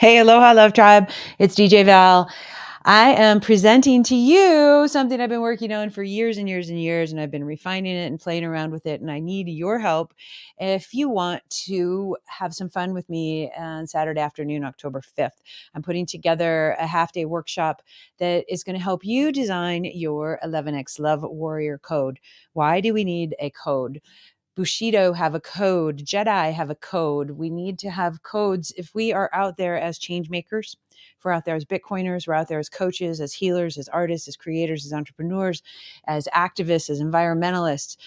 Hey, aloha, love tribe. It's DJ Val. I am presenting to you something I've been working on for years and years and years, and I've been refining it and playing around with it. And I need your help if you want to have some fun with me on Saturday afternoon, October 5th. I'm putting together a half day workshop that is going to help you design your 11X Love Warrior Code. Why do we need a code? Bushido have a code, Jedi have a code. We need to have codes if we are out there as change makers, if we're out there as Bitcoiners, we're out there as coaches, as healers, as artists, as creators, as entrepreneurs, as activists, as environmentalists.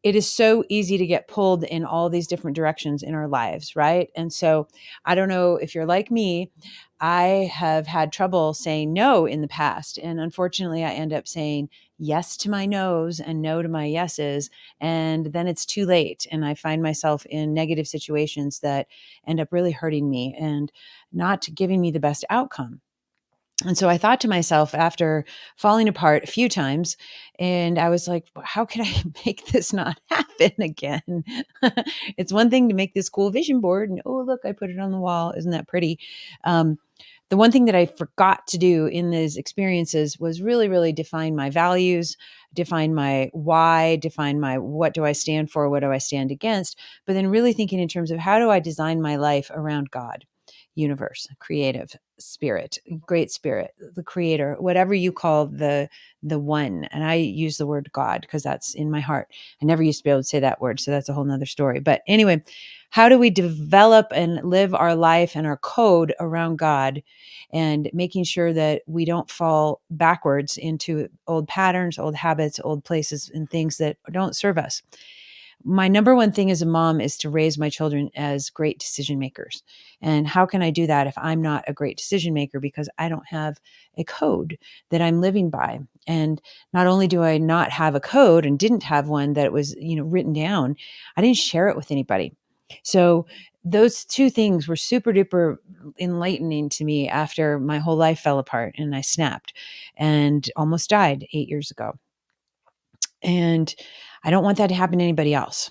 It is so easy to get pulled in all these different directions in our lives, right? And so I don't know if you're like me. I have had trouble saying no in the past. And unfortunately, I end up saying yes to my no's and no to my yeses. And then it's too late. And I find myself in negative situations that end up really hurting me and not giving me the best outcome. And so I thought to myself after falling apart a few times, and I was like, how can I make this not happen again? It's one thing to make this cool vision board and, oh, look, I put it on the wall. Isn't that pretty? Um, the one thing that I forgot to do in these experiences was really, really define my values, define my why, define my what do I stand for, what do I stand against, but then really thinking in terms of how do I design my life around God, universe, creative spirit, great spirit, the creator, whatever you call the one. And I use the word God because that's in my heart. I never used to be able to say that word, so that's a whole nother story. But anyway, how do we develop and live our life and our code around God and making sure that we don't fall backwards into old patterns, old habits, old places, and things that don't serve us? My number one thing as a mom is to raise my children as great decision makers. And how can I do that if I'm not a great decision maker because I don't have a code that I'm living by? And not only do I not have a code and didn't have one that was, written down, I didn't share it with anybody. So those two things were super duper enlightening to me after my whole life fell apart and I snapped and almost died 8 years ago. And I don't want that to happen to anybody else.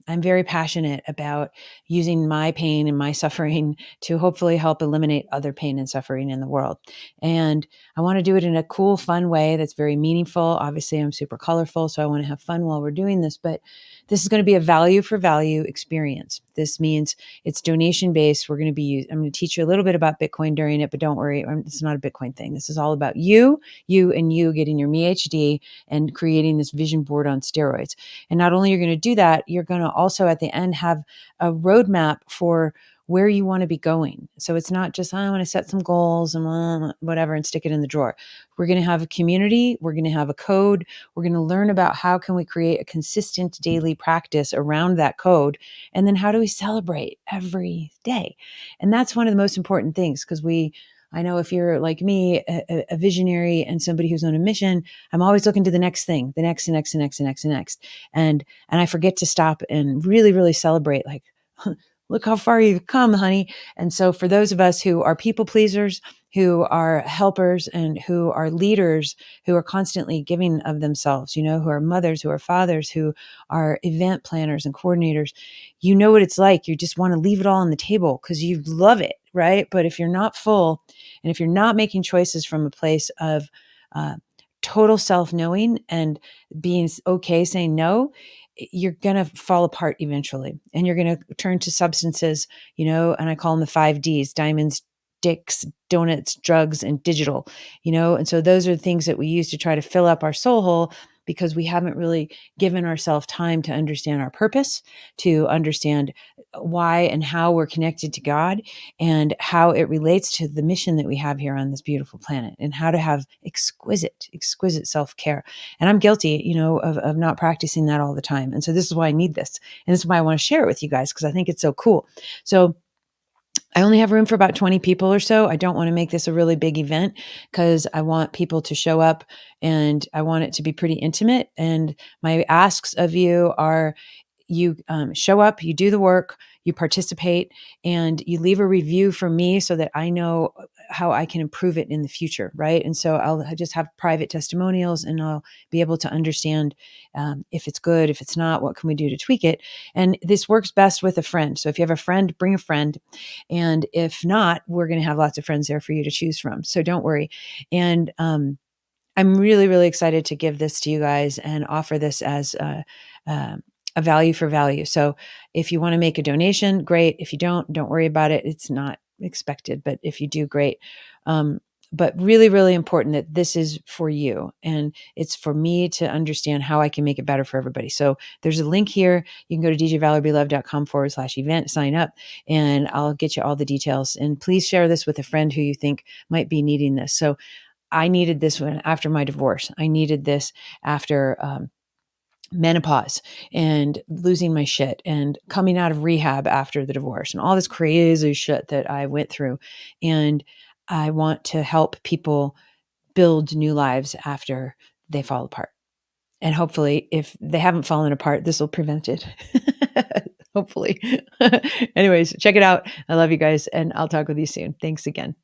I'm very passionate about using my pain and my suffering to hopefully help eliminate other pain and suffering in the world. And I want to do it in a cool, fun way that's very meaningful. Obviously, I'm super colorful, so I want to have fun while we're doing this, but this is going to be a value for value experience. This means it's donation based. I'm going to teach you a little bit about Bitcoin during it, but don't worry, it's not a Bitcoin thing. This is all about you and you getting your MeHD and creating this vision board on steroids. And not only you're going to do that, you're going to also at the end have a roadmap for where you want to be going. So it's not just, I want to set some goals and whatever and stick it in the drawer. We're going to have a community. We're going to have a code. We're going to learn about how can we create a consistent daily practice around that code. And then how do we celebrate every day? And that's one of the most important things because I know if you're like me, a visionary and somebody who's on a mission, I'm always looking to the next thing, the next, the next, the next, the next, the next. And I forget to stop and really, really celebrate, like, look how far you've come, honey. And so for those of us who are people pleasers, who are helpers and who are leaders, who are constantly giving of themselves, who are mothers, who are fathers, who are event planners and coordinators, you know what it's like. You just want to leave it all on the table because you love it, right? But if you're not full and if you're not making choices from a place of total self-knowing and being okay saying no, you're going to fall apart eventually and you're going to turn to substances, and I call them the 5 Ds: diamonds, dicks, donuts, drugs, and digital, and so those are the things that we use to try to fill up our soul hole because we haven't really given ourselves time to understand our purpose, to understand why and how we're connected to God and how it relates to the mission that we have here on this beautiful planet and how to have exquisite, exquisite self-care. And I'm guilty, of not practicing that all the time. And so this is why I need this. And this is why I want to share it with you guys because I think it's so cool. So I only have room for about 20 people or so. I don't want to make this a really big event because I want people to show up and I want it to be pretty intimate. And my asks of you are you show up, you do the work, you participate, and you leave a review for me so that I know how I can improve it in the future, right? And so I'll just have private testimonials, and I'll be able to understand if it's good, if it's not, what can we do to tweak it. And this works best with a friend. So if you have a friend, bring a friend. And if not, we're going to have lots of friends there for you to choose from. So don't worry. And I'm really, really excited to give this to you guys and offer this as a value for value. So if you want to make a donation, great. If you don't worry about it. It's not expected, but if you do, great. But really, really important that this is for you, and it's for me to understand how I can make it better for everybody. So there's a link here. You can go to djvaleriebeloved.com/event, sign up, and I'll get you all the details. And please share this with a friend who you think might be needing this. So I needed this one after my divorce. I needed this after menopause and losing my shit and coming out of rehab after the divorce and all this crazy shit that I went through. And I want to help people build new lives after they fall apart. And hopefully, if they haven't fallen apart, this will prevent it. Hopefully. Anyways, check it out. I love you guys, and I'll talk with you soon. Thanks again.